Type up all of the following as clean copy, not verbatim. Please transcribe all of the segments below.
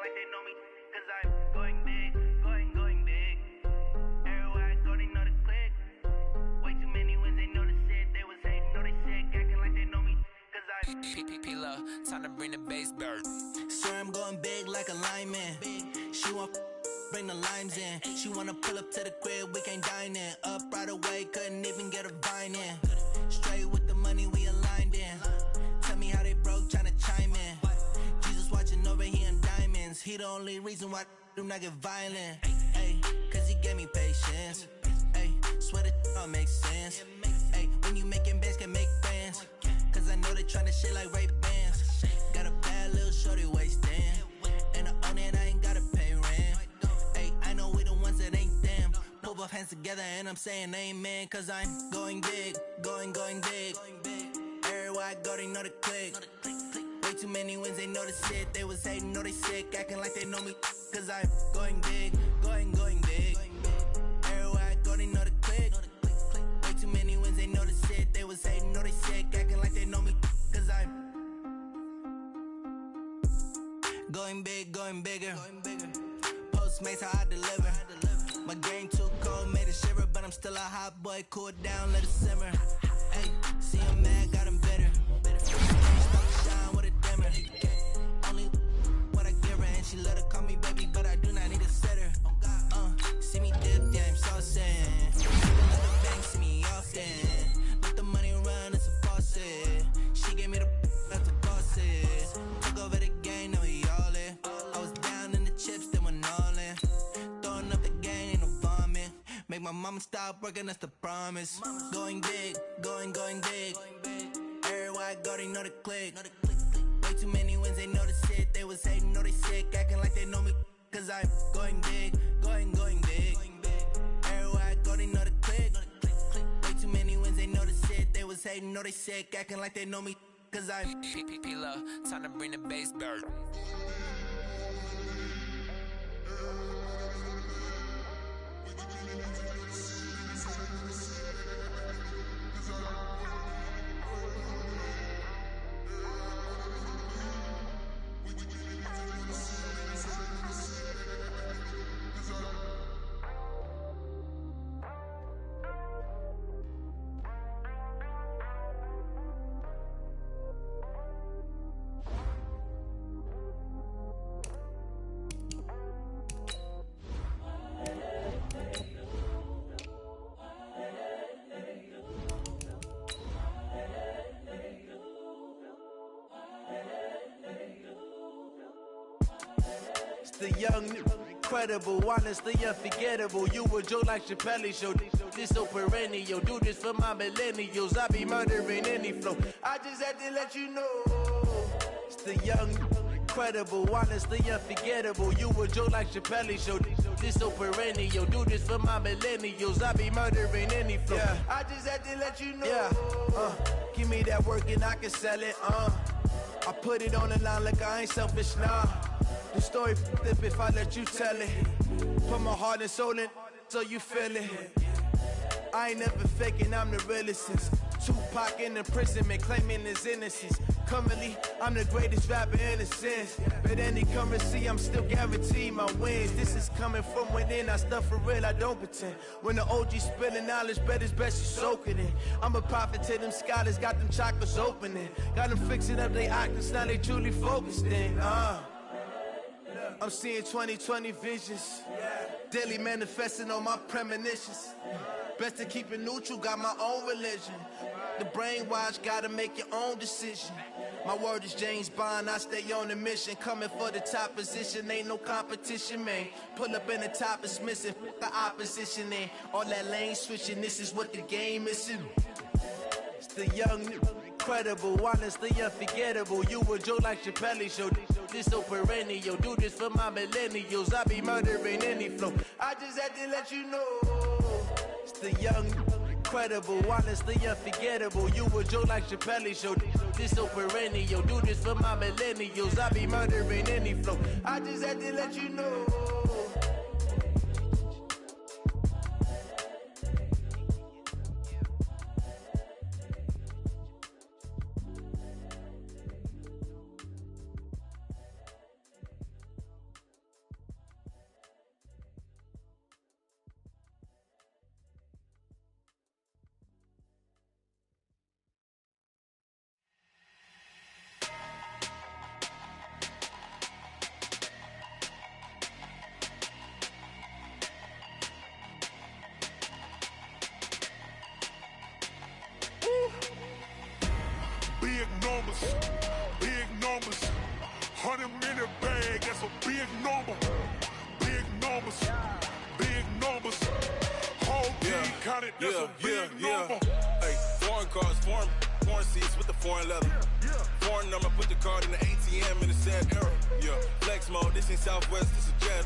like they know me, cause I'm going big, going big. Everywhere I go, they know the click. Way too many wins, they know the shit. They was hating, know they sick, acting like they know me, cause I'm P-P-P-Love, time to bring the bass bird. Swear I'm going big like a lineman. She want bring the limes in. She wanna pull up to the crib, we can't dine in. Up right away, couldn't even get a vine in. Straight with the money, we aligned in. Tell me how they broke, tryna chime in. Jesus watching over here in diamonds. He the only reason why I do not get violent. Ay, cause he gave me patience. Ay, swear that all makes sense. Ay, when you making bands, can make friends. Cause I know they tryna shit like Ray-Bans. Got a bad little shorty wasting. And I own it, I ain't gotta pay rent. Ay, I know we the ones that ain't them. Pull both hands together and I'm saying amen. Cause I'm going big, going big. Everywhere I go, they know the click. Way too many wins, they know the shit. They was hating, know they sick, acting like they know me. Cause I'm going big, going big. Everywhere I go, they know the click. Way too many wins, they know the shit. They was hating, know they sick, acting like they know me. Cause I'm going big, going bigger. Postmates, how I deliver. My game too cold, made it shiver. But I'm still a hot boy, cool it down, let it simmer. Hey, see him mad, got him bitter. Stop to shine with a dimmer. Only what I give her, and she let her call me baby, but I do not need a sitter. See me dip, yeah, I'm saucing. Let the bank see me often. Let the money run, it's a faucet. She gave me the that's the bosses. Took over the game, now we all in. I was down in the chips, then went all in. Throwing up the game, ain't no vomit. Make my mama stop working, that's the promise. Going big, going big. Everywhere I go, they know the click. Way too many wins, they know the shit. They was hating, know they sick, acting like they know me. Cause I'm going big, going big. Everywhere I go, they know the click. Way too many wins, they know the shit. They was hating, know they sick, acting like they know me. Cause I'm P-P-P-Love, time to bring the bass bird. The young, incredible, honestly unforgettable. You a joke like Chappelle show. This so perennial. Do this for my millennials. I be murdering any flow. I just had to let you know. It's the young, incredible, honestly unforgettable. You a joke like Chappelle show. This so perennial. Do this for my millennials. I be murdering any flow. Yeah. I just had to let you know. Yeah. Give me that work and I can sell it. I put it on the line like I ain't selfish now. The story flip if I let you tell it. Put my heart and soul in so you feel it. I ain't never faking, I'm the realest since Tupac in imprisonment, claiming his innocence. Currently, I'm the greatest rapper in a sense. But any currency, I'm still guaranteed my wins. This is coming from within, I stuff for real, I don't pretend. When the OG spilling knowledge, bet it's best you soak it in. I'm a prophet to them scholars, got them chakras opening. Got them fixing up they octaves, now they truly focused in. I'm seeing 2020 visions. Daily manifesting on my premonitions. Best to keep it neutral, got my own religion. The brainwash, gotta make your own decision. My word is James Bond, I stay on a mission. Coming for the top position, ain't no competition, man. Pull up in the top, it's missing, the opposition, man. All that lane switching, this is what the game is. It's the young, incredible, honestly unforgettable. You a joke like Chappelle show. This so perennial. Do this for my millennials. I be murdering any flow. I just had to let you know. It's the young, incredible, honestly unforgettable. You a joke like Chappelle show. This so perennial. Do this for my millennials. I be murdering any flow. I just had to let you know. big number. Big numbers. Big numbers. Whole team counted, that's a big number. Hey, foreign cars, foreign seats with the foreign leather. Foreign number, put the card in the ATM in the sad era. Yeah, flex mode, this ain't Southwest, this is jet.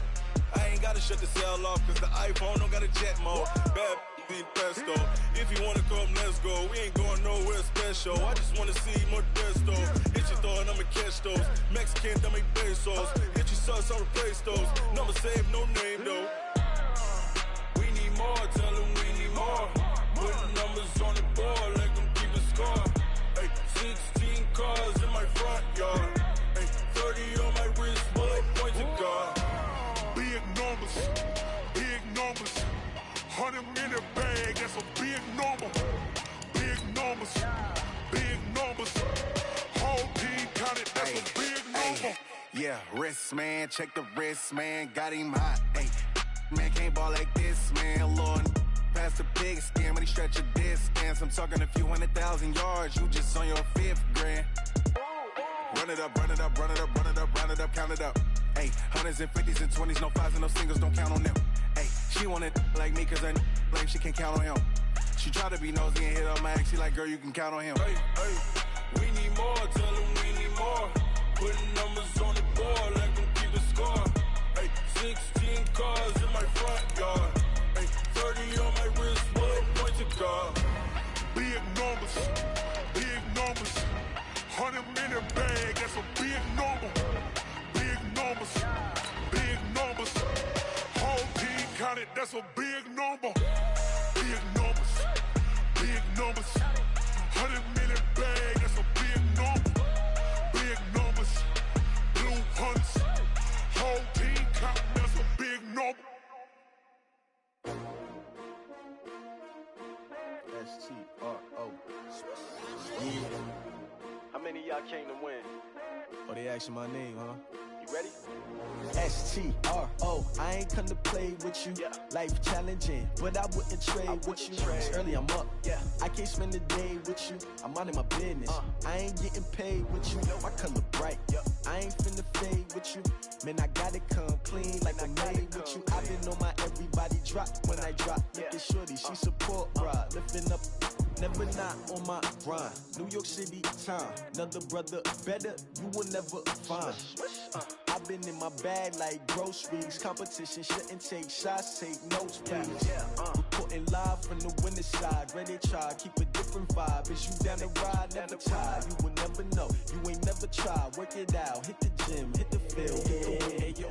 I ain't gotta shut the cell off, cause the iPhone don't got a jet mode. Bad be pesto. If you wanna come, let's go. We ain't going nowhere special. I just wanna see more desto. Hit your thought, I'ma catch those. Mexican, don't make pesos. Hit your sauce, I'll replace those. Number save, no name though. We need more, tell them we need more. Put numbers on the board, let them keep a score. Hey, 16 cars in my front yard. Hey, 30 on my wrist, bullet point to God. Big numbers, big numbers. 100 minute bag, that's a big number. Big numbers, big numbers. Whole team counted, that's a big number. Yeah, wrist man, check the wrist man, got him hot. Hey, man can't ball like this, man. Lord, past the pig skin when he stretch a distance. I'm talking a few 100,000 yards, you just on your 5th grand. Run it up, run it up, run it up, run it up, run it up, count it up. Hey, hundreds and 50s and 20s, no 5s and no singles, don't count on them. Hey, she want it like me cause her like she can't count on him. She try to be nosy and hit up my ex, she like, girl, you can count on him. Hey, we need more, tell them we need more. Putting numbers on the board, let them keep a score. Hey, 16 cars in my front yard. Hey, 30 on my wrist, bullet point to God. Big numbers, big numbers. 100 minute bag, that's a big number. Big numbers, big numbers. Whole team counted, that's a big number. Big numbers, big numbers. 100 minute bag, that's a big number. Big numbers, blue hunts. Whole team counting, that's a big number. S-T-R-O. Yeah. How many of y'all came to win? Oh, they asking my name, huh? You ready? S-T-R-O. I ain't come to play with you. Yeah. Life challenging, but I wouldn't trade with you. It's early, I'm up. Yeah. I can't spend the day with you. I'm minding my business. I ain't getting paid with you. My color bright. Yeah. I ain't finna fade with you. Man, I gotta come clean like I'm made with you. I've been on my everybody drop when I drop. Look at shorty, she support ride. Lifting up, never not on my grind. New York City time. Another brother better, you will never find. I've been in my bag like groceries. Competition shouldn't take shots, take notes, please. Reporting live from the winning side. Ready to try, keep a different vibe. Is you down the ride, never tired. You will never know, you ain't never tried. Work it out, hit the gym, hit the field, hit the win. Hey, yo,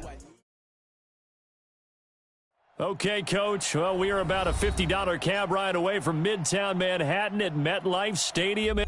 Okay, Coach. Well, we are about a $50 cab ride away from Midtown Manhattan at MetLife Stadium.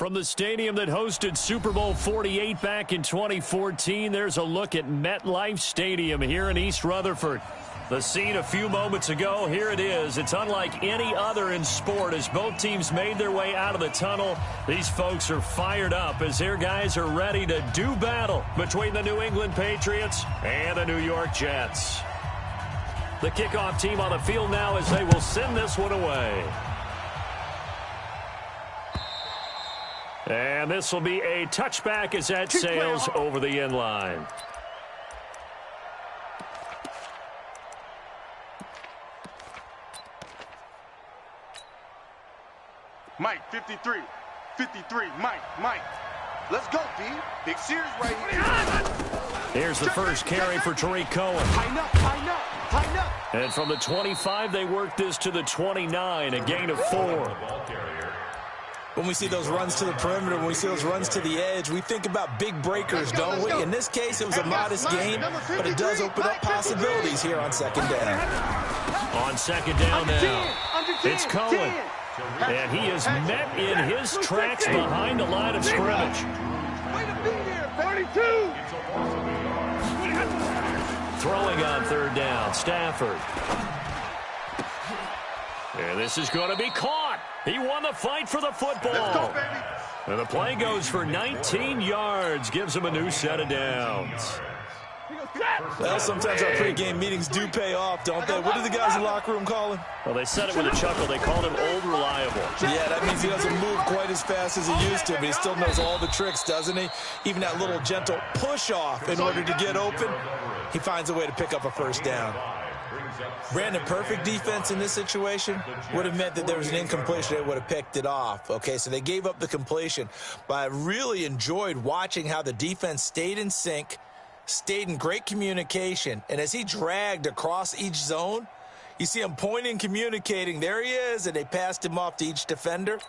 From the stadium that hosted Super Bowl 48 back in 2014, there's a look at MetLife Stadium here in East Rutherford. The scene a few moments ago, here it is. It's unlike any other in sport as both teams made their way out of the tunnel. These folks are fired up as their guys are ready to do battle between the New England Patriots and the New York Jets. The kickoff team on the field now as they will send this one away. And this will be a touchback as that sails over the end line. Mike, 53. 53, Mike. Let's go, D. Big series right here. Here's the first carry for Tariq Cohen. Tighten up. And from the 25, they work this to the 29, a gain of 4. When we see those runs to the perimeter, when we see those runs to the edge, we think about big breakers, don't we? In this case, it was a modest gain, but it does open up possibilities here on second down. On second down now, it's Cohen. And he is met in his tracks behind the line of scrimmage. Way to be here, 32. Throwing on third down, Stafford. And this is going to be caught. He won the fight for the football. Let's go, baby. And the play goes for 19 yards, gives him a new set of downs. Well, sometimes our pre-game meetings do pay off, don't they? What do the guys in the locker room call him? Well, they said it with a chuckle. They called him Old Reliable. Yeah, that means he doesn't move quite as fast as he used to, but he still knows all the tricks, doesn't he? Even that little gentle push-off in order to get open, he finds a way to pick up a first down. Brandon, perfect defense in this situation would have meant that there was an incompletion. They would have picked it off. Okay, so they gave up the completion. But I really enjoyed watching how the defense stayed in sync, stayed in great communication, and as he dragged across each zone, you see him pointing, communicating. There he is, and they passed him off to each defender.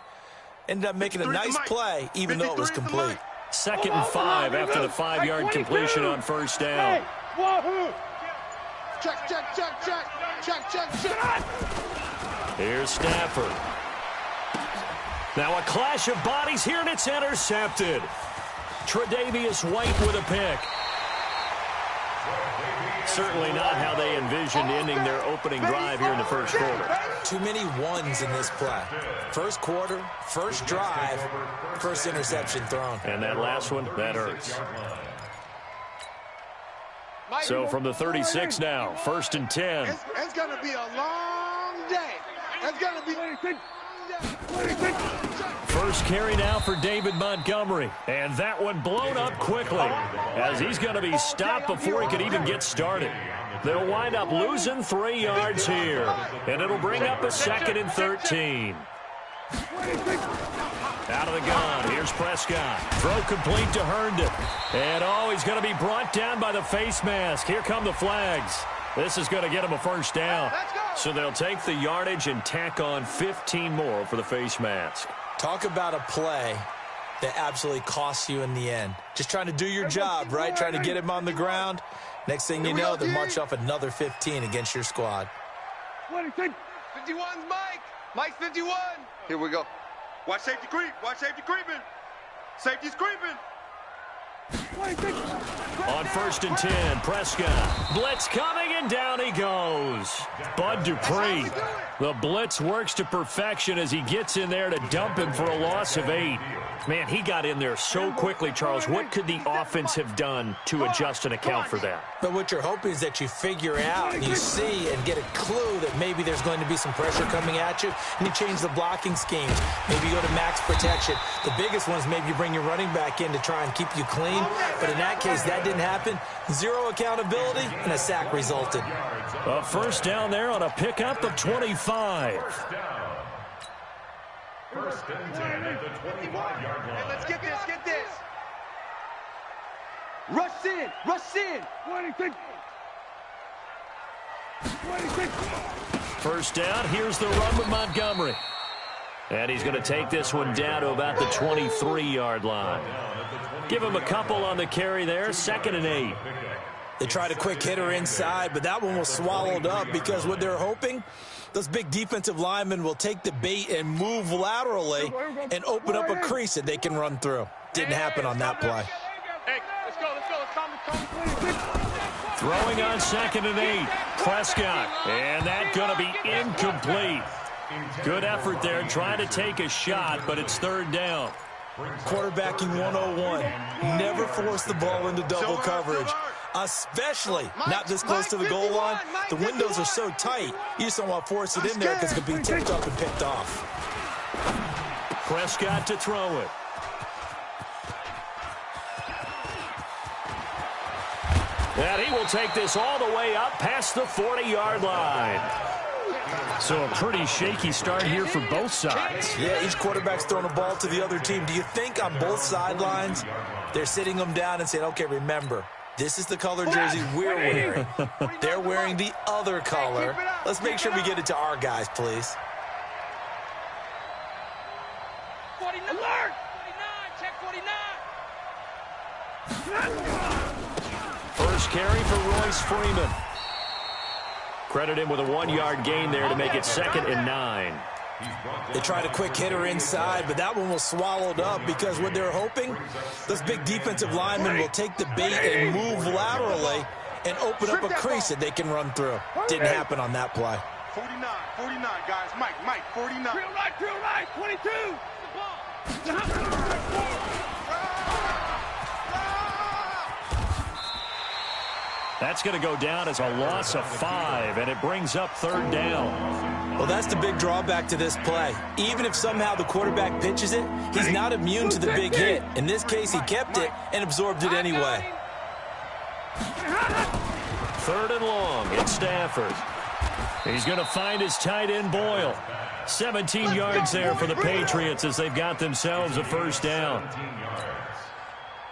Ended up making a nice play, even though it was complete. 2nd and 5 after the 5-yard completion on first down. Check. Here's Stafford. Now a clash of bodies here, and it's intercepted. Tre'Davious White with a pick. Certainly not how they envisioned ending their opening drive here in the first quarter. Too many ones in this play. First quarter, first drive, first interception thrown. And that last one, that hurts. So from the 36 now, 1st and 10. It's going to be a long day. It's going to be First carry now for David Montgomery. And that one blown up quickly as he's going to be stopped before he could even get started. They'll wind up losing 3 yards here. And it'll bring up a 2nd and 13. Out of the gun, here's Prescott. Throw complete to Herndon. And he's going to be brought down by the face mask. Here come the flags. This is going to get him a first down. So they'll take the yardage and tack on 15 more for the face mask. Talk about a play that absolutely costs you in the end. Just trying to do your job, right? Trying to get him on the ground. Next thing you know, they march off another 15 against your squad. 51's Mike. Mike's 51. Here we go. Watch safety creep. Watch safety creeping. Safety's creeping. On 1st and 10, Prescott. Blitz coming, and down he goes. Bud Dupree. The blitz works to perfection as he gets in there to dump him for a loss of 8. Man, he got in there so quickly, Charles. What could the offense have done to adjust and account for that? But what you're hoping is that you figure out and you see and get a clue that maybe there's going to be some pressure coming at you, and you change the blocking schemes. Maybe you go to max protection. The biggest one is maybe you bring your running back in to try and keep you clean. But in that case, that didn't happen. 0 accountability, and a sack resulted. A first down there on a pickup of 25. First and 10 at the 25-yard line. Let's get this. Rush in. 26. First down, here's the run with Montgomery. And he's going to take this one down to about the 23-yard line. Give him a couple on the carry there, 2nd and 8. They tried a quick hitter inside, but that one was swallowed up because what they're hoping, those big defensive linemen will take the bait and move laterally and open up a crease that they can run through. Didn't happen on that play. Hey, let's go. Throwing on 2nd and 8. Prescott. And that's going to be incomplete. Good effort there, trying to take a shot, but it's 3rd down. Quarterbacking 101. Never force the ball into double coverage, especially not this close to the goal line. The windows are so tight, you just don't want to force it in there because it could be tipped up and picked off. Prescott to throw it. And he will take this all the way up past the 40-yard line. So a pretty shaky start here for both sides. Yeah, each quarterback's throwing a ball to the other team. Do you think on both sidelines they're sitting them down and saying, okay, remember, this is the color jersey we're wearing. They're wearing the other color. Let's make sure we get it to our guys, please. 49, alert! 49, check 49. First carry for Royce Freeman. Credit him with a 1-yard gain there to make it 2nd and 9. They tried a quick hitter inside, but that one was swallowed up because what they're hoping, those big defensive linemen will take the bait and move laterally and open up a crease that they can run through. Didn't happen on that play. 49, guys. Mike, 49. Drill right, 22. That's going to go down as a loss of 5, and it brings up 3rd down. Well, that's the big drawback to this play. Even if somehow the quarterback pitches it, he's not immune to the big hit. In this case, he kept it and absorbed it anyway. 3rd and long. It's Stafford. He's going to find his tight end, Boyle. 17 yards there for the Patriots as they've got themselves a 1st down.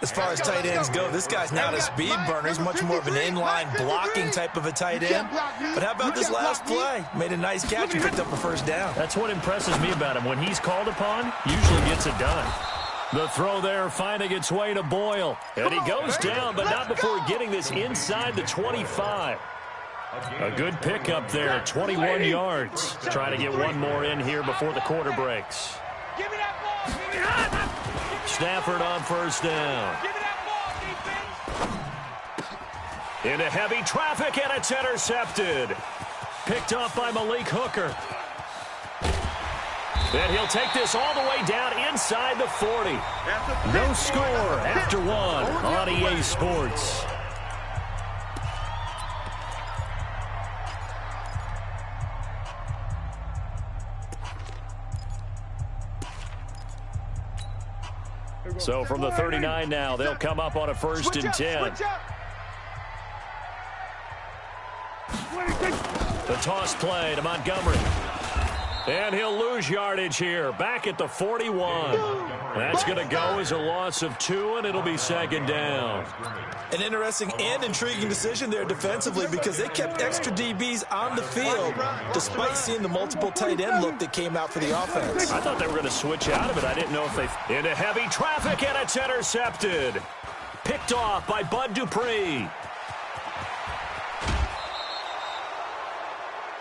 As far as tight ends go, this guy's not a speed burner. He's much more of an inline blocking type of a tight end. But how about this last play? Made a nice catch and picked up a 1st down. That's what impresses me about him. When he's called upon, usually gets it done. The throw there finding its way to Boyle. And he goes down, but not before getting this inside the 25. A good pickup there, 21 yards. Trying to get one more in here before the quarter breaks. Give me that ball. Stafford on 1st down. Give me that ball, defense. Into heavy traffic, and it's intercepted. Picked off by Malik Hooker. And he'll take this all the way down inside the 40. No score after 1 on EA Sports. So from the 39 now, they'll come up on a 1st and 10. The toss play to Montgomery. And he'll lose yardage here, back at the 41. That's going to go as a loss of 2, and it'll be 2nd down. An interesting and intriguing decision there defensively because they kept extra DBs on the field despite seeing the multiple tight end look that came out for the offense. I thought they were going to switch out of it. I didn't know if they... Into heavy traffic, and it's intercepted. Picked off by Bud Dupree.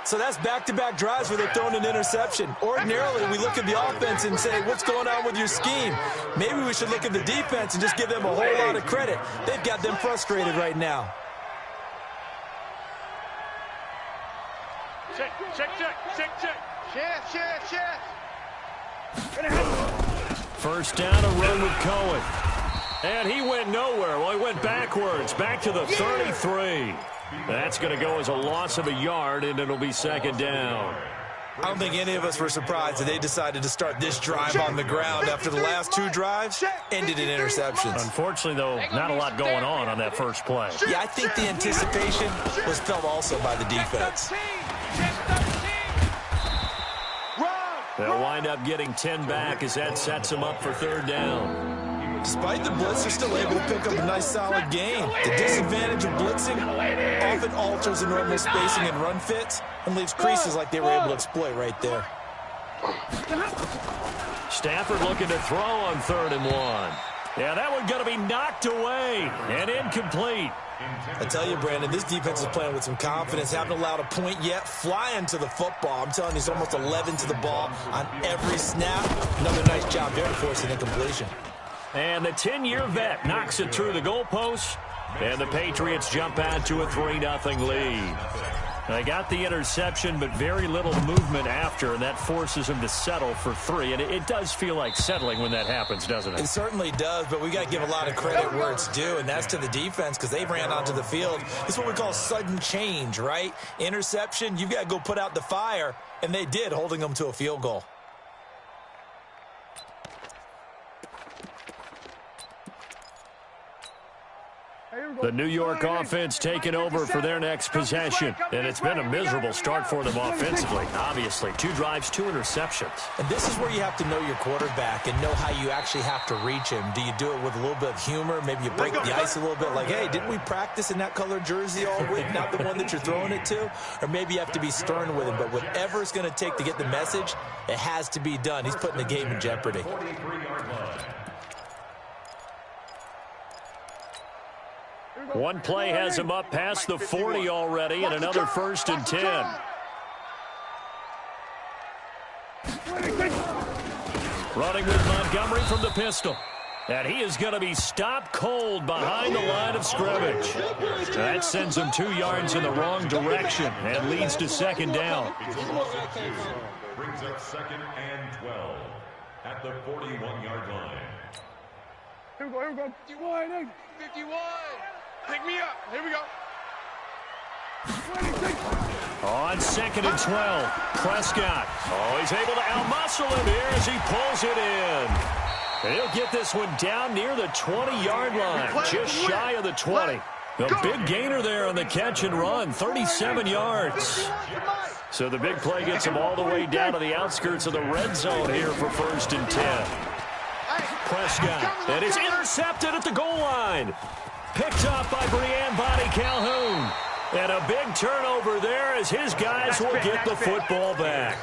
So that's back-to-back drives where they're throwing an interception. Ordinarily, we look at the offense and say, what's going on with your scheme? Maybe we should look at the defense and just give them a whole lot of credit. They've got them frustrated right now. Check. Check. 1st down, a run with Cohen. And he went nowhere. Well, he went backwards, back to the 33. That's going to go as a loss of a yard, and it'll be 2nd down. I don't think any of us were surprised that they decided to start this drive on the ground after the last 2 drives ended in interceptions. Unfortunately, though, not a lot going on that first play. Yeah, I think the anticipation was felt also by the defense. They'll wind up getting 10 back as that sets them up for 3rd down. Despite the blitz, they're still able to pick up a nice solid gain. The disadvantage of blitzing often alters the normal spacing and run fits and leaves creases like they were able to exploit right there. Stafford looking to throw on 3rd and 1. Yeah, that one going to be knocked away and incomplete. I tell you, Brandon, this defense is playing with some confidence. Haven't allowed a point yet. Flying to the football. I'm telling you, it's almost 11 to the ball on every snap. Another nice job there to force an incompletion. And the 10-year vet knocks it through the goalpost. And the Patriots jump out to a 3-0 lead. They got the interception, but very little movement after, and that forces them to settle for 3. And it does feel like settling when that happens, doesn't it? It certainly does, but we got to give a lot of credit where it's due, and that's to the defense because they ran onto the field. It's what we call sudden change, right? Interception, you've got to go put out the fire, and they did, holding them to a field goal. The New York offense taking over for their next possession. And it's been a miserable start for them offensively, obviously. 2 drives, 2 interceptions. And this is where you have to know your quarterback and know how you actually have to reach him. Do you do it with a little bit of humor? Maybe you break the ice a little bit like, hey, didn't we practice in that colored jersey all week, not the one that you're throwing it to? Or maybe you have to be stern with him. But whatever it's going to take to get the message, it has to be done. He's putting the game in jeopardy. One play has him up past the 40 already, and another 1st and 10. Running with Montgomery from the pistol. And he is going to be stopped cold behind the line of scrimmage. That sends him 2 yards in the wrong direction and leads to 2nd down. Brings up 2nd and 12 at the 41-yard line. Here we go. 51. 51. Pick me up. Here we go. 26. On 2nd and 12, Prescott. Oh, he's able to outmuscle him here as he pulls it in. He'll get this one down near the 20-yard line, just shy of the 20. A big gainer there on the catch and run, 37 yards. So the big play gets him all the way down to the outskirts of the red zone here for 1st and 10. Prescott, and it's intercepted at the goal line. Picked up by Brian Body Calhoun. And a big turnover there as his guys will get the football back.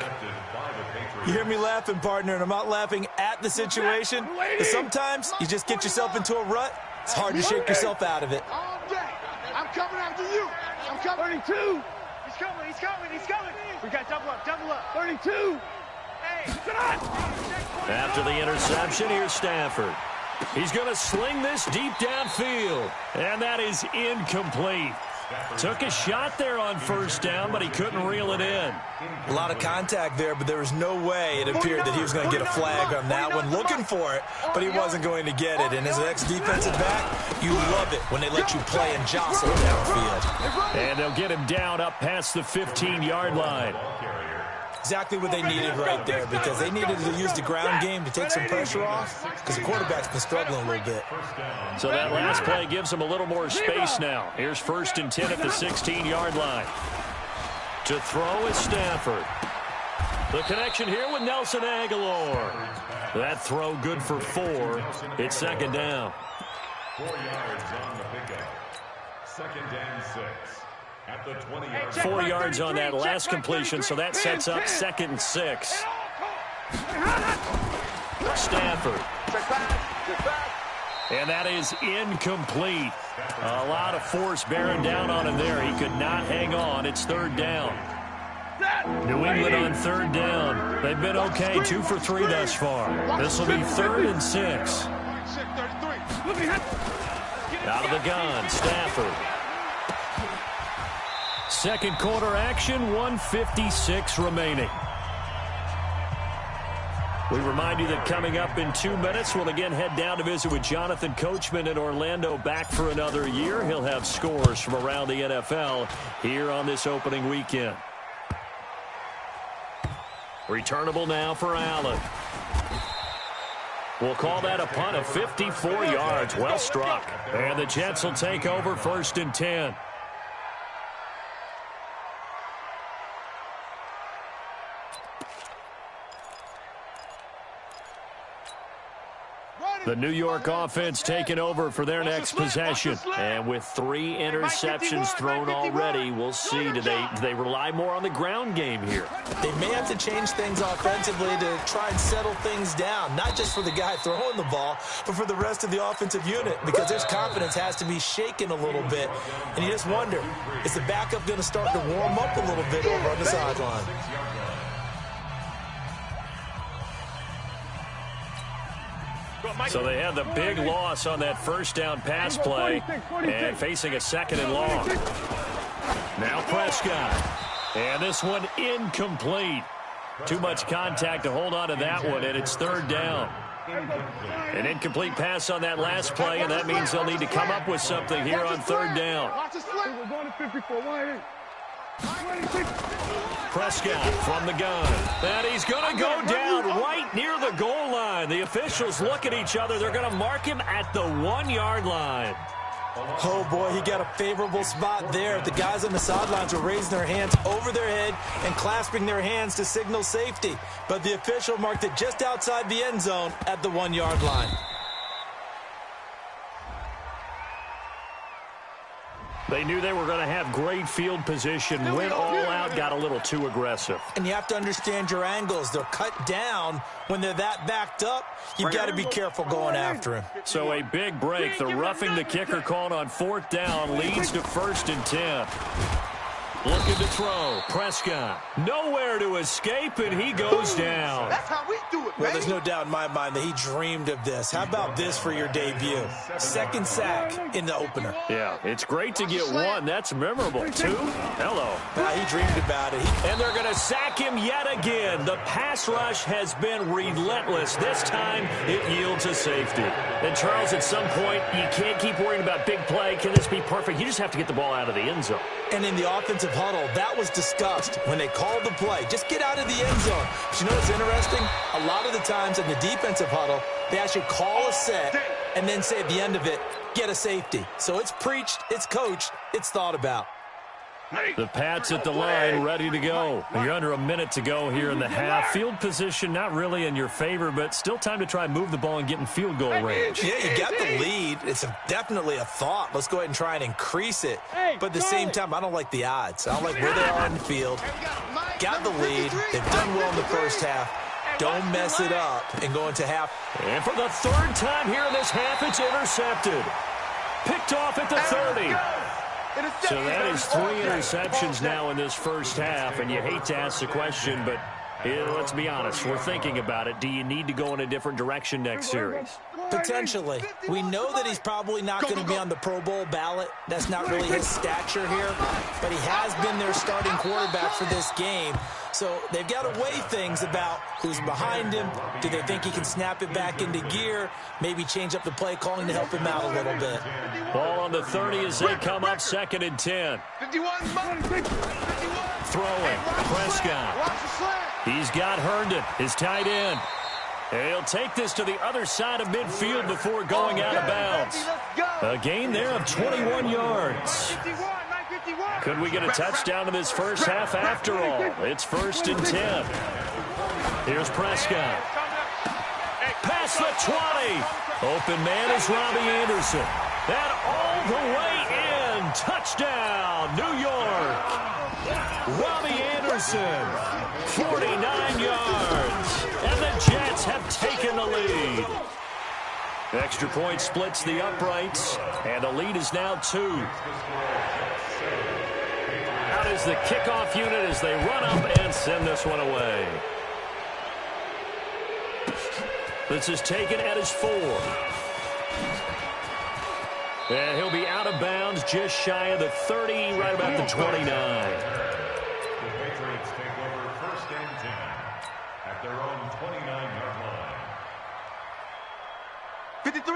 You hear me laughing, partner, and I'm not laughing at the situation. But sometimes you just get yourself into a rut. It's hard to shake yourself out of it. I'm coming after you. I'm coming. 32. He's coming. We got double up. 32. Hey, after the interception, here's Stafford. He's going to sling this deep downfield, and that is incomplete. Took a shot there on 1st down, but he couldn't reel it in. A lot of contact there, but there was no way it appeared that he was going to get a flag on that one. Looking for it, but he wasn't going to get it. And as an ex-defensive back, you love it when they let you play and jostle downfield. And they'll get him down up past the 15-yard line. Exactly what they needed right there, because they needed to use the ground game to take some pressure off, because the quarterback's been struggling a little bit. So that last play gives them a little more space now. Here's 1st and 10 at the 16-yard line. To throw is Stafford. The connection here with Nelson Aguilar. That throw good for 4. It's 2nd down. 4 yards on the pickup. 2nd and 6. At the 20-yard 4 yards on that last completion, so that sets up 2nd and 6. Stafford. And that is incomplete. A lot of force bearing down on him there. He could not hang on. It's 3rd down. New England on 3rd down. They've been okay, 2 for 3 thus far. This will be 3rd and 6. Out of the gun, Stafford. 2nd quarter action, 1:56 remaining. We remind you that coming up in 2 minutes, we'll again head down to visit with Jonathan Coachman in Orlando, back for another year. He'll have scores from around the NFL here on this opening weekend. Returnable now for Allen. We'll call that a punt of 54 yards. Well struck. And the Jets will take over 1st and 10. The New York offense taking over for their next possession. And with 3 interceptions thrown already, we'll see. Do they rely more on the ground game here? They may have to change things offensively to try and settle things down, not just for the guy throwing the ball, but for the rest of the offensive unit, because their confidence has to be shaken a little bit. And you just wonder, is the backup going to start to warm up a little bit over on the sideline? So they had the big loss on that first down pass play and facing a 2nd and long. Now Prescott. And this one incomplete. Too much contact to hold on to that one, and it's 3rd down. An incomplete pass on that last play, and that means they'll need to come up with something here on 3rd down. Prescott from the gun. And he's going to go down right near the goal line. The officials look at each other. They're going to mark him at the 1-yard line. Oh, boy, he got a favorable spot there. The guys on the sidelines were raising their hands over their head and clasping their hands to signal safety. But the official marked it just outside the end zone at the 1-yard line. They knew they were going to have great field position, went all out, got a little too aggressive. And you have to understand your angles. They're cut down when they're that backed up. You've got to be careful going after him. So a big break. The roughing the kicker called on 4th down leads to 1st and 10. Looking to throw. Prescott. Nowhere to escape, and he goes down. That's how we do it, well, there's no doubt in my mind that he dreamed of this. How about this for your debut? 2nd sack in the opener. Yeah, it's great to get 1. That's memorable. 2? Hello. He dreamed about it. And they're going to sack him yet again. The pass rush has been relentless. This time, it yields a safety. And, Charles, at some point, you can't keep worrying about big play. Can this be perfect? You just have to get the ball out of the end zone. And in the offensive huddle, that was discussed when they called the play. Just get out of the end zone. But you know what's interesting? A lot of the times in the defensive huddle, they actually call a set and then say at the end of it, get a safety. So it's preached, it's coached, it's thought about. The Pats at the line, ready to go. You're under a minute to go here in the half. Field position not really in your favor, but still time to try and move the ball and get in field goal range. Yeah, you got the lead. It's definitely a thought. Let's go ahead and try and increase it. But at the same time, I don't like the odds. I don't like where they are in the field. Got the lead. They've done well in the first half. Don't mess it up and go into half. And for the 3rd time here in this half, it's intercepted. Picked off at the 30. So that is 3 interceptions now in this first half, and you hate to ask the question, but let's be honest, we're thinking about it. Do you need to go in a different direction next series? Potentially. We know that he's probably not going to be on the Pro Bowl ballot. That's not really his stature here, but he has been their starting quarterback for this game. So they've got to weigh things about who's behind him. Do they think he can snap it back into gear? Maybe change up the play calling to help him out a little bit. Ball on the 30 as they come up 2nd and 10. 51. Throwing. Prescott. He's got Herndon, his tight end. And he'll take this to the other side of midfield before going out of bounds. A gain there of 21 yards. Could we get a touchdown in this first half after all? It's 1st and 10. Here's Prescott. Past the 20. Open man is Robbie Anderson. And all the way in. Touchdown, New York. Robbie Anderson, 49 yards. And the Jets have taken the lead. Extra point splits the uprights, and the lead is now 2. Out is the kickoff unit as they run up and send this one away. This is taken at his 4. And he'll be out of bounds just shy of the 30, right about the 29. The Patriots take over 1st and 10 at their own 29-yard line.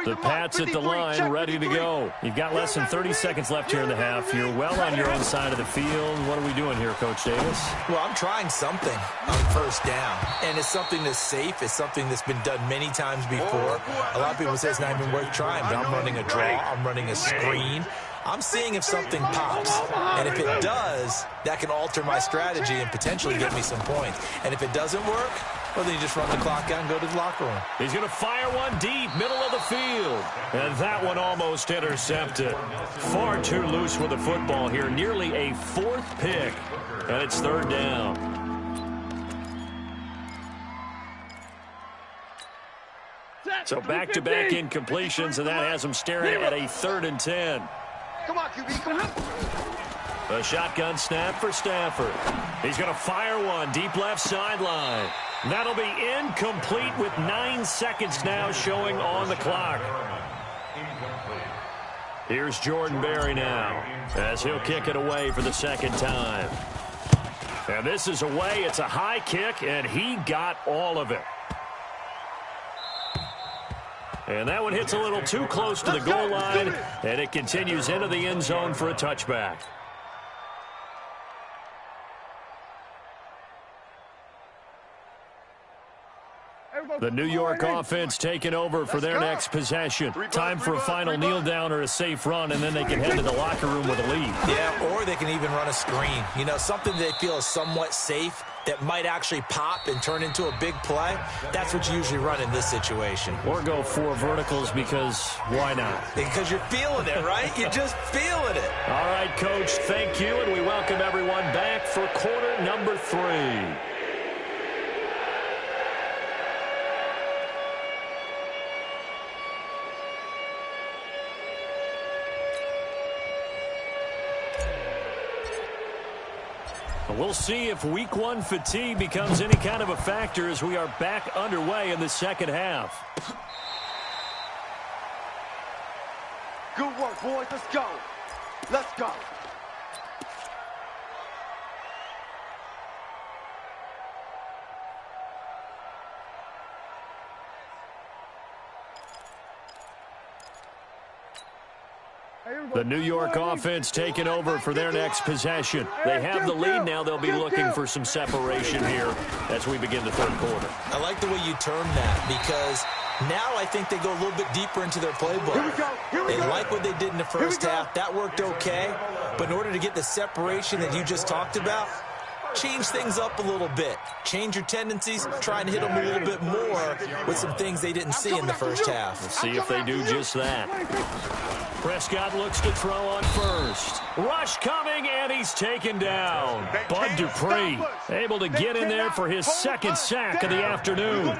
The Pats at the line, ready to go. You've got less than 30 seconds left here in the half. You're well on your own side of the field. What are we doing here, Coach Davis? Well, I'm trying something on 1st down, and it's something that's safe. It's something that's been done many times before. A lot of people say it's not even worth trying, but I'm running a draw. I'm running a screen. I'm seeing if something pops, and if it does, that can alter my strategy and potentially get me some points. And if it doesn't work, Well, then you just run the clock out and go to the locker room. He's going to fire one deep, middle of the field. And that one almost intercepted. Far too loose with the football here. Nearly a fourth pick. And it's third down. So back-to-back incompletions, and that has him staring at a 3rd and 10. Come on, QB, come on. A shotgun snap for Stafford. He's going to fire one deep left sideline. That'll be incomplete with 9 seconds now showing on the clock. Here's Jordan Berry now as he'll kick it away for the second time. And this is away. It's a high kick, and he got all of it. And that one hits a little too close to the goal line, and it continues into the end zone for a touchback. The New York offense taking over for their next possession. Time for a final kneel down or a safe run, and then they can head to the locker room with a lead. Yeah, or they can even run a screen. You know, something they feel is somewhat safe that might actually pop and turn into a big play. That's what you usually run in this situation. Or go 4 verticals because why not? Because you're feeling it, right? You're just feeling it. All right, Coach, thank you, and we welcome everyone back for quarter number 3. We'll see if week 1 fatigue becomes any kind of a factor as we are back underway in the second half. Good work, boys. Let's go. Let's go. The New York offense taking over for their next possession. They have the lead now. They'll be looking for some separation here as we begin the third quarter. I like the way you term that because now I think they go a little bit deeper into their playbook. They like what they did in the first half. That worked okay. But in order to get the separation that you just talked about, change things up a little bit. Change your tendencies. Try and hit them a little bit more with some things they didn't see in the first half. We'll see if they do just that. Prescott looks to throw on first. Rush coming, and he's taken down. Bud Dupree able to get in there for his second sack of the afternoon.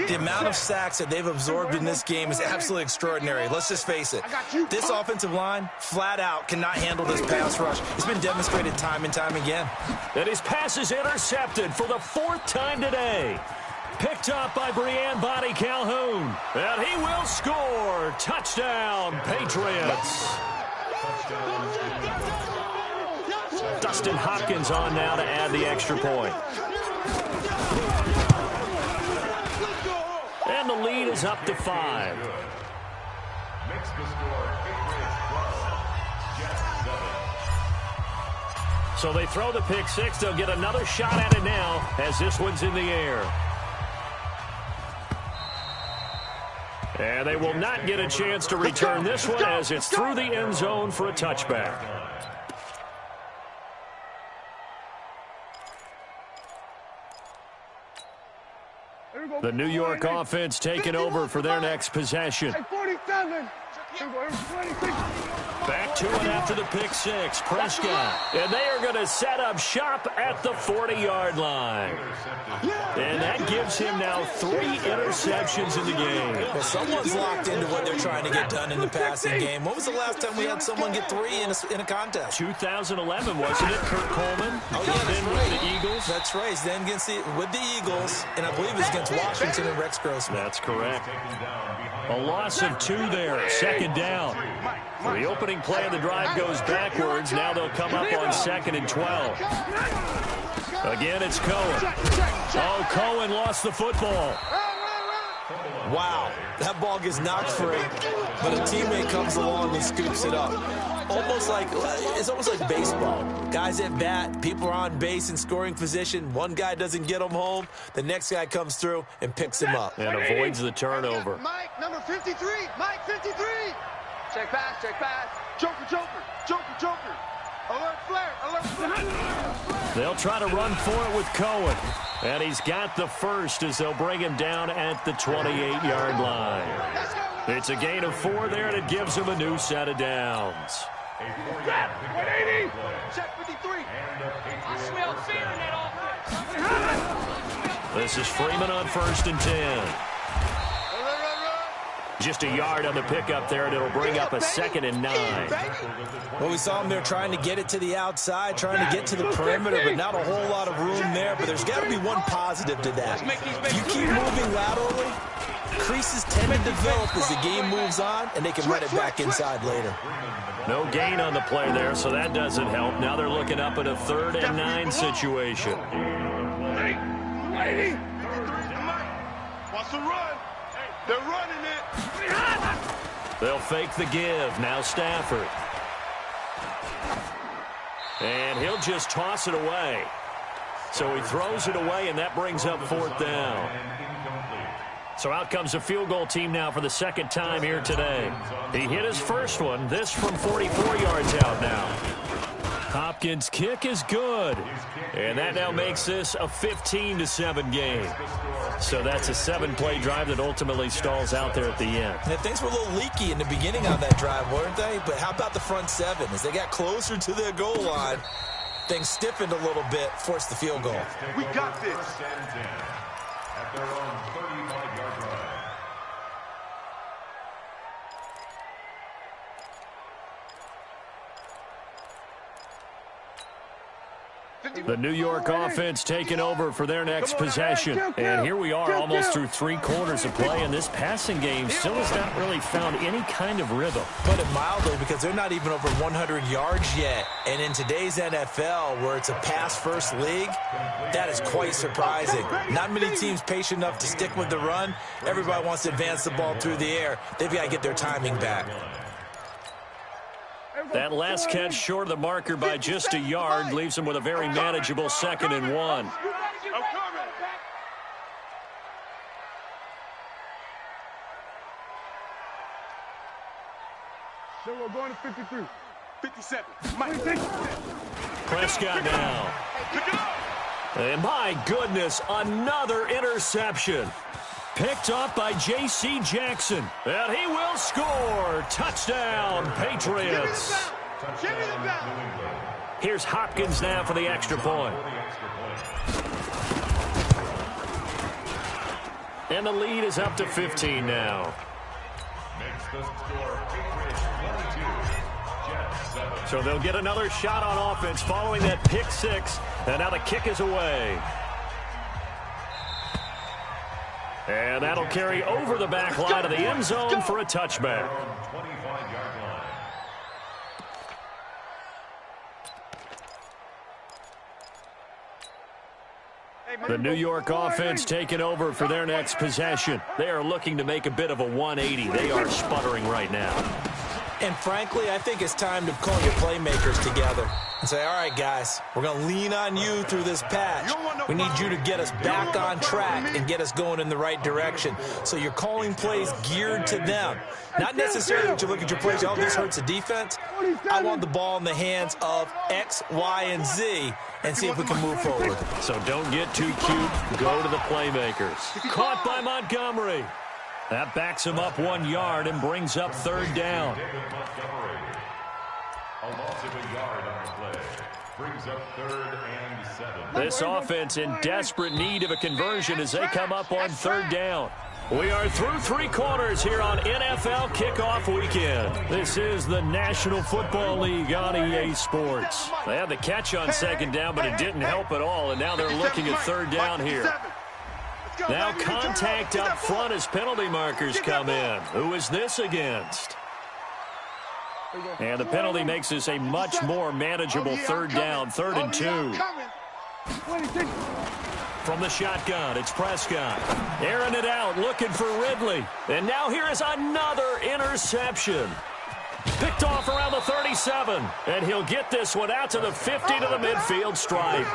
The amount of sacks that they've absorbed in this game is absolutely extraordinary. Let's just face it. This offensive line, flat out, cannot handle this pass rush. It's been demonstrated time and time again. And his pass is intercepted for the 4th time today. Picked up by Breanne Body Calhoun. And he will score. Touchdown, Patriots. Dustin Hopkins on now to add the extra point. And the lead is up to 5. Makes the score Patriots 12, Jets 7. So they throw the pick 6. They'll get another shot at it now as this one's in the air. And they will not get a chance to return this one as it's through the end zone for a touchback. The New York offense taking over for their next possession. Back to it after the pick 6. Prescott. And they are going to set up shop at the 40-yard line. And that gives him now 3 interceptions in the game. Well, someone's locked into what they're trying to get done in the passing game. When was the last time we had someone get 3 in a contest? 2011, wasn't it? Kurt Coleman. Oh, yeah, that's then right. With the Eagles. That's right. Then with the Eagles, and I believe it's against Washington and Rex Grossman. That's correct. A loss of 2 there. Second down. The opening play of the drive goes backwards. Now they'll come up on 2nd and 12. Again, it's Cohen. Oh, Cohen lost the football. Wow, that ball gets knocked free, but a teammate comes along and scoops it up. It's almost like baseball. Guys at bat, people are on base in scoring position. One guy doesn't get him home. The next guy comes through and picks him up. And avoids the turnover. Mike, number 53. Mike, 53. Check pass, check pass. Joker, Joker, Joker, Joker. Alert flare! Alert flare! They'll try to run for it with Cohen. And he's got the first as they'll bring him down at the 28-yard line. It's a gain of 4 there, and it gives him a new set of downs. 180! Check 53! I smell fear in that offense! This is Freeman on 1st and 10. Just a yard on the pickup there, and it'll bring up a 2nd and 9. Well, we saw him there trying to get it to the outside, trying to get to the perimeter, but not a whole lot of room there. But there's got to be one positive to that. If you keep moving laterally, creases tend to develop as the game moves on, and they can run it back inside later. No gain on the play there, so that doesn't help. Now they're looking up at a 3rd and 9 situation. Wants to run. They're running it. They'll fake the give. Now Stafford. And he'll just toss it away. So he throws it away, and that brings up 4th down. So out comes a field goal team now for the 2nd time here today. He hit his first one. This from 44 yards out now. Hopkins' kick is good. And that now makes this a 15-7 game. So that's a 7-play drive that ultimately stalls out there at the end. And things were a little leaky in the beginning on that drive, weren't they? But how about the front 7? As they got closer to their goal line, things stiffened a little bit, forced the field goal. We got this. At their own 35-yard line. The New York offense taking over for their next possession. And here we are almost through 3 quarters of play, and this passing game still has not really found any kind of rhythm. Put it mildly, because they're not even over 100 yards yet. And in today's NFL, where it's a pass-first league, that is quite surprising. Not many teams patient enough to stick with the run. Everybody wants to advance the ball through the air. They've got to get their timing back. That last catch short of the marker by just a yard leaves him with a very manageable 2nd and 1. So we're going to 53. 57. Prescott now. And my goodness, another interception. Picked off by J.C. Jackson. And he will score. Touchdown, Patriots. Here's Hopkins now for the extra point. And the lead is up to 15 now. Makes the score Patriots 22, Jets 7. So they'll get another shot on offense following that pick 6. And now the kick is away. And that'll carry over the back line of the end zone for a touchback. 25-yard line. The New York offense taking over for their next possession. They are looking to make a bit of a 180. They are sputtering right now. And frankly, I think it's time to call your playmakers together and say, all right, guys, we're going to lean on you through this patch. We need you to get us back on track and get us going in the right direction. So you're calling plays geared to them. Not necessarily that you look at your plays, oh, this hurts the defense. I want the ball in the hands of X, Y, and Z and see if we can move forward. So don't get too cute. Go to the playmakers. Caught by Montgomery. That backs him up 1 yard and brings up 3rd down. A loss of a yard on the play. Brings up 3rd and 7. This offense in desperate need of a conversion as they come up on 3rd down. We are through 3 quarters here on NFL Kickoff Weekend. This is the National Football League on EA Sports. They had the catch on 2nd down, but it didn't help at all, and now they're looking at 3rd down here. Now contact up front as penalty markers come in. Who is this against? And the penalty makes this a much more manageable 3rd down, 3rd and 2. From the shotgun, it's Prescott. Airing it out, looking for Ridley. And now here is another interception. Picked off around the 37. And he'll get this one out to the 50 to the midfield stripe.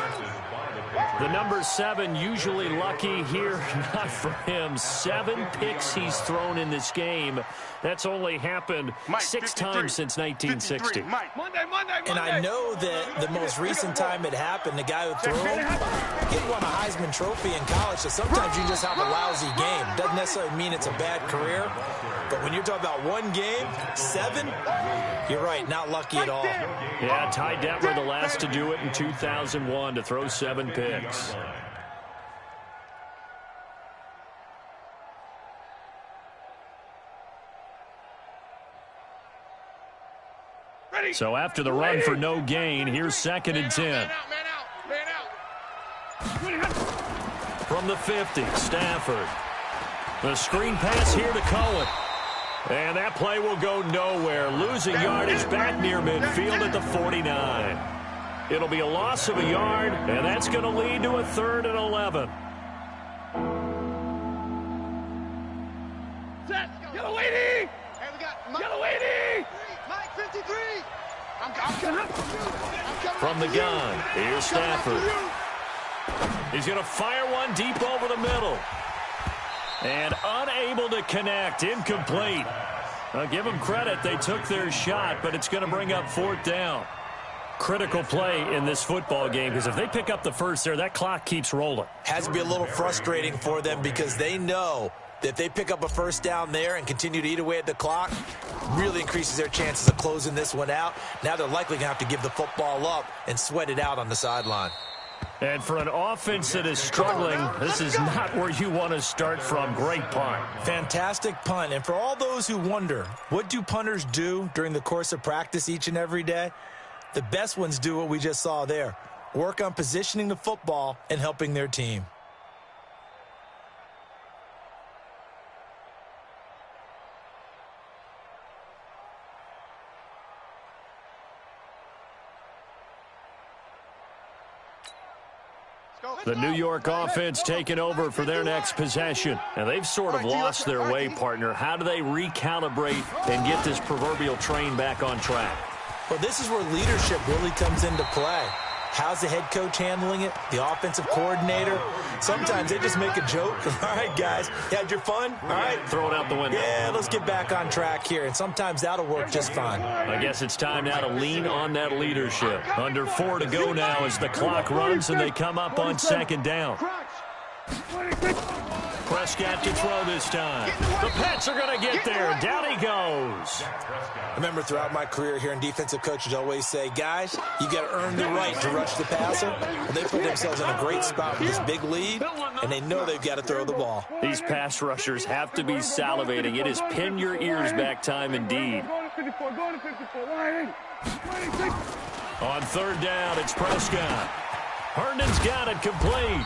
The number 7 usually lucky here, not for him. 7 picks he's thrown in this game. That's only happened 6 times since 1960. And I know that the most recent time it happened, the guy who threw him, he won a Heisman Trophy in college, so sometimes you just have a lousy game. Doesn't necessarily mean it's a bad career, but when you're talking about one game, 7, you're right, not lucky at all. Yeah, Ty Detmer, the last to do it in 2001, to throw 7 picks. So after the run for no gain, here's 2nd and 10. From the 50, Stafford. The screen pass here to Cohen. And that play will go nowhere. Losing yardage back near midfield at the 49. It'll be a loss of a yard, and that's going to lead to a 3rd and 11. Yellow waiting! Hey, we got Yellow waiting! Mike 53! I'm coming. From the gun, here's Stafford. He's going to fire one deep over the middle. And unable to connect, incomplete. I'll give them credit, they took their shot, but it's going to bring up 4th down. Critical play in this football game, because if they pick up the first there, that clock keeps rolling. Has to be a little frustrating for them because they know that if they pick up a first down there and continue to eat away at the clock, really increases their chances of closing this one out. Now they're likely going to have to give the football up and sweat it out on the sideline. And for an offense that is struggling, this is not where you want to start from. Great punt. Fantastic punt. And for all those who wonder, what do punters do during the course of practice each and every day? The best ones do what we just saw there. Work on positioning the football and helping their team. The New York offense taking over for their next possession. And they've sort of lost their way, partner. How do they recalibrate and get this proverbial train back on track? Well, this is where leadership really comes into play. How's the head coach handling it? The offensive coordinator? Sometimes they just make a joke. All right, guys, you had your fun? All right. Throw it out the window. Yeah, let's get back on track here. And sometimes that'll work just fine. I guess it's time now to lean on that leadership. Under 4 to go now as the clock runs and they come up on 2nd down. Prescott to throw this time. The Pats are going to get there. Down he goes. I remember throughout my career hearing defensive coaches always say, guys, you got to earn the right to rush the passer. Well, they put themselves in a great spot with this big lead, and they know they've got to throw the ball. These pass rushers have to be salivating. It is pin your ears back time indeed. On 3rd down, it's Prescott. Herndon's got it complete.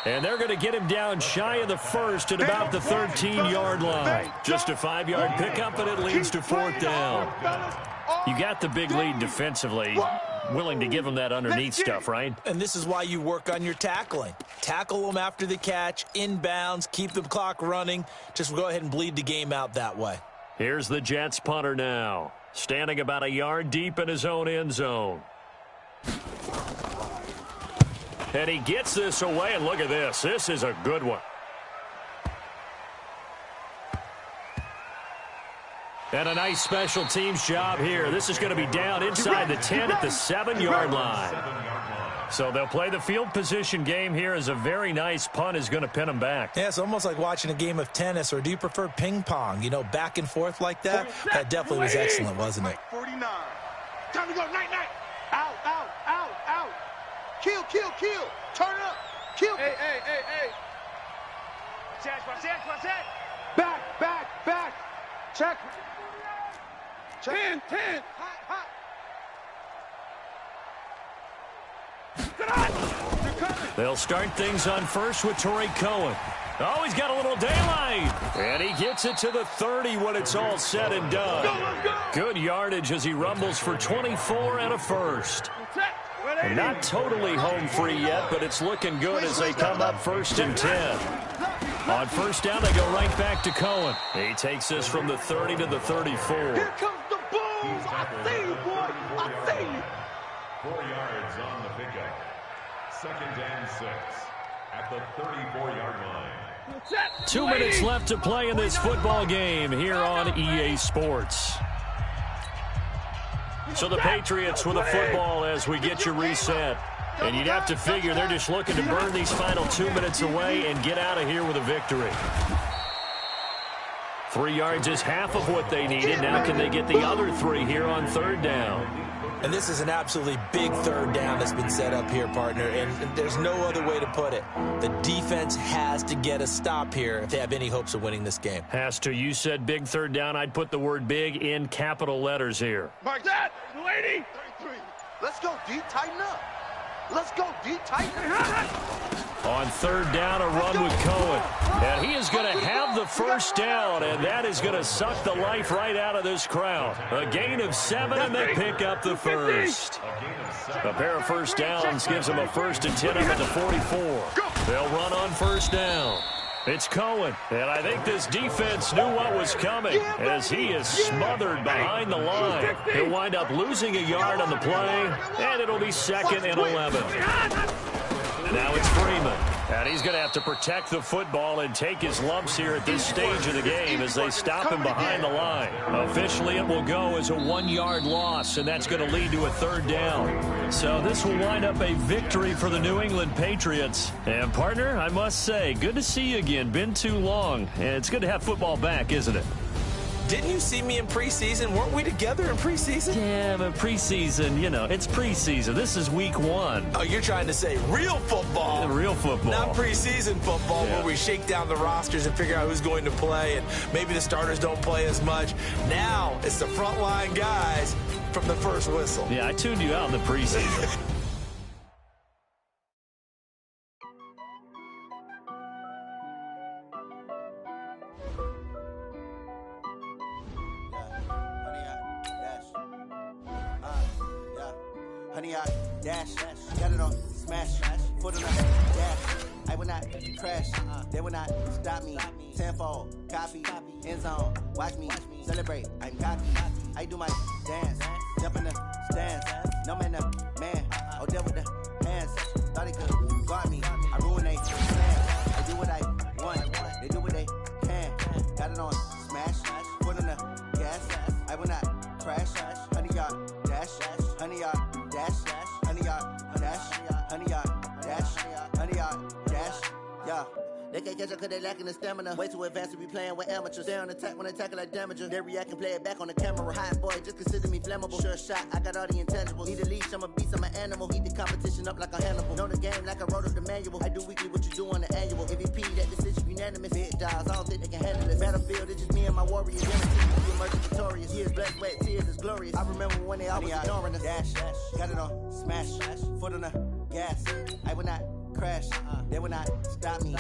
And they're going to get him down shy of the 1st at about the 13-yard line. Just a 5-yard pickup, and it leads to 4th down. You got the big lead defensively. Willing to give them that underneath stuff, right? And this is why you work on your tackling. Tackle them after the catch, inbounds, keep the clock running. Just go ahead and bleed the game out that way. Here's the Jets punter now. Standing about a yard deep in his own end zone. And he gets this away, and look at this. This is a good one. And a nice special teams job here. This is going to be down inside the 10 at the 7-yard line. So they'll play the field position game here as a very nice punt is going to pin them back. Yeah, it's almost like watching a game of tennis, or do you prefer ping pong? You know, back and forth like that? That definitely was excellent, wasn't it? 49. Time to go, night. Out. Kill. Turn it up. Kill. Hey. Watch that. Back. Check. 10. Hot. They'll start things on first with Torrey Cohen. Oh, he's got a little daylight. And he gets it to the 30 when it's all said and done. Let's go. Good yardage as he rumbles for 24 and a first. And not totally home free yet, but it's looking good as they come up 1st and 10. On 1st down, they go right back to Cohen. He takes this from the 30 to the 34. Here comes the boom. I see you, boy. I see you. 4 yards on the pickup. Second and 6 at the 34-yard line. 2 minutes left to play in this football game here on EA Sports. So the Patriots with a football as we get you reset. And you'd have to figure they're just looking to burn these final 2 minutes away and get out of here with a victory. 3 yards is half of what they needed. Now can they get the other 3 here on third down? And this is an absolutely big third down that's been set up here, partner, and there's no other way to put it. The defense has to get a stop here if they have any hopes of winning this game. Has to. You said big third down. I'd put the word big in capital letters here. Mark that, lady. Let's go, D. Tighten up. Let's go, D. Tighten up. On third down, a run with Cohen. And he is going to have the first down, and that is going to suck the life right out of this crowd. A gain of 7, and they pick up the first. A pair of first downs gives them a 1st and 10 up at the 44. They'll run on first down. It's Cohen, and I think this defense knew what was coming as he is smothered behind the line. He'll wind up losing a yard on the play, and it'll be 2nd and 11. And now it's Freeman. And he's going to have to protect the football and take his lumps here at this stage of the game as they stop him behind the line. Officially, it will go as a 1-yard loss, and that's going to lead to a third down. So this will wind up a victory for the New England Patriots. And, partner, I must say, good to see you again. Been too long. And it's good to have football back, isn't it? Didn't you see me in preseason? Weren't we together in preseason? Yeah, but preseason, you know, it's preseason. This is week 1. Oh, you're trying to say real football. Yeah, real football. Not preseason football where we shake down the rosters and figure out who's going to play, and maybe the starters don't play as much. Now it's the frontline guys from the first whistle. Yeah, I tuned you out in the preseason. Honey, I dash, got it on smash, foot on the dash. I will not crash, they will not stop me. Tenfold, copy, end zone, watch me celebrate. I'm cocky, I do my dance, jump in the stands. No man, oh, deal with the hands. Thought he could guard me, I ruin they plans. I do what I want, they do what they can. Got it on smash, foot on the gas. I will not crash, honey, y'all dash, honey, y'all. Dash, honey yard, dash, honey yard, dash, honey yard, dash, yeah. They can't catch up cause they lacking the stamina. Way too advanced to be playing with amateurs. Stay on attack when they tackle like damager. They react and play it back on the camera. Hot boy, just consider me flammable. Sure shot, I got all the intangibles. Need a leash, I'm a beast, I'm an animal. Heat the competition up like a Hannibal. Know the game like I wrote up the manual. I do weekly what you do on the annual. MVP, that decision unanimous. Big dogs, I don't think they can handle it. Battlefield, it's just me and my warriors. Guaranteed to be emerging victorious. Years, blood, sweat, tears, is glorious. I remember when they always ignoring us. Dash, got it on smash, foot on the gas. I will not crash, they will not stop me.